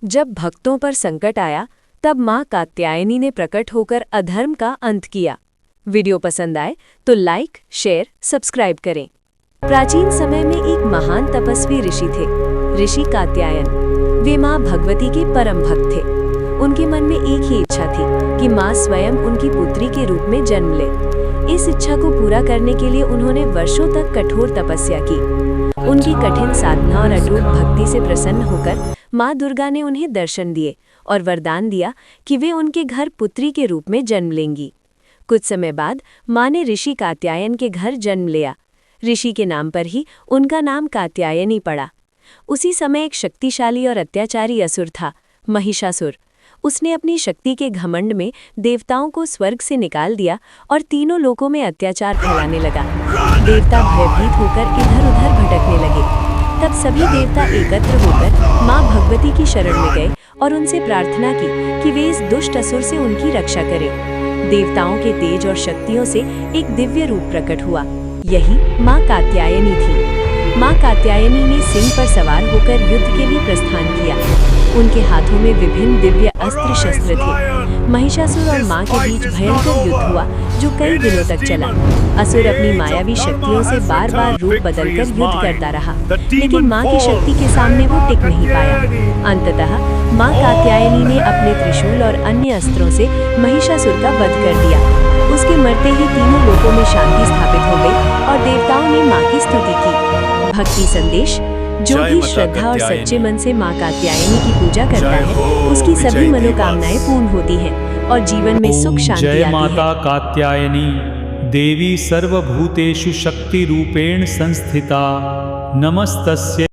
जब भक्तों पर संकट आया, तब मां कात्यायनी ने प्रकट होकर अधर्म का अंत किया। वीडियो पसंद आए तो लाइक, शेयर, सब्सक्राइब करें। प्राचीन समय में एक महान तपस्वी ऋषि थे, ऋषि कात्यायन। वे मां भगवती के परम भक्त थे। उनके मन में एक ही इच्छा थी कि मां स्वयं उनकी पुत्री के रूप में जन्म ले। इस इच्छा को पूरा करने के लिए उन्होंने वर्षों तक कठोर तपस्या की। उनकी कठिन साधना और अटूट भक्ति से प्रसन्न होकर मां दुर्गा ने उन्हें दर्शन दिए और वरदान दिया कि वे उनके घर पुत्री के रूप में जन्म लेंगी। कुछ समय बाद मां ने ऋषि कात्यायन के घर जन्म लिया। ऋषि के नाम पर ही उनका नाम कात्यायनी पड़ा। उसी समय एक शक्तिशाली और अत्याचारी असुर था, महिषासुर। उसने अपनी शक्ति के घमंड में देवताओं को स्वर्ग से निकाल दिया और तीनों लोकों में अत्याचार फैलाने लगा। देवता भयभीत होकर इधर-उधर भटकने लगे। तब सभी देवता एकत्र होकर मां भगवती की शरण में गए और उनसे प्रार्थना की कि वे इस दुष्ट असुर से उनकी रक्षा करें। देवताओं के तेज और शक्तियों से एक दिव्य रूप प्रकट हुआ। यही मां कात्यायनी थी। मां कात्यायनी ने सिंह पर सवार होकर युद्ध के लिए प्रस्थान किया। उनके हाथों में विभिन्न दिव्य अस्त्र शस्त्र थे। महिषासुर और मां के बीच भयंकर युद्ध हुआ जो कई दिनों तक चला। असुर अपनी मायावी शक्तियों से बार बार रूप बदलकर युद्ध करता रहा, लेकिन मां की शक्ति के सामने वो टिक नहीं पाया। अंततः मां कात्यायनी ने अपने त्रिशूल और अन्य अस्त्रों से महिषासुर का वध कर दिया। उसके मरते ही तीनों लोकों में शांति स्थापित हो गई और देवताओं ने मां की स्तुति की। भक्ति संदेश: जो भी श्रद्धा और सच्चे मन से मां कात्यायनी की पूजा करता है, उसकी सभी मनोकामनाएं पूर्ण होती हैं और जीवन में सुख शांति आती है। जय माता कात्यायनी देवी सर्वभूतेषु शक्ति रूपेण संस्थिता। नमस्तस्यै।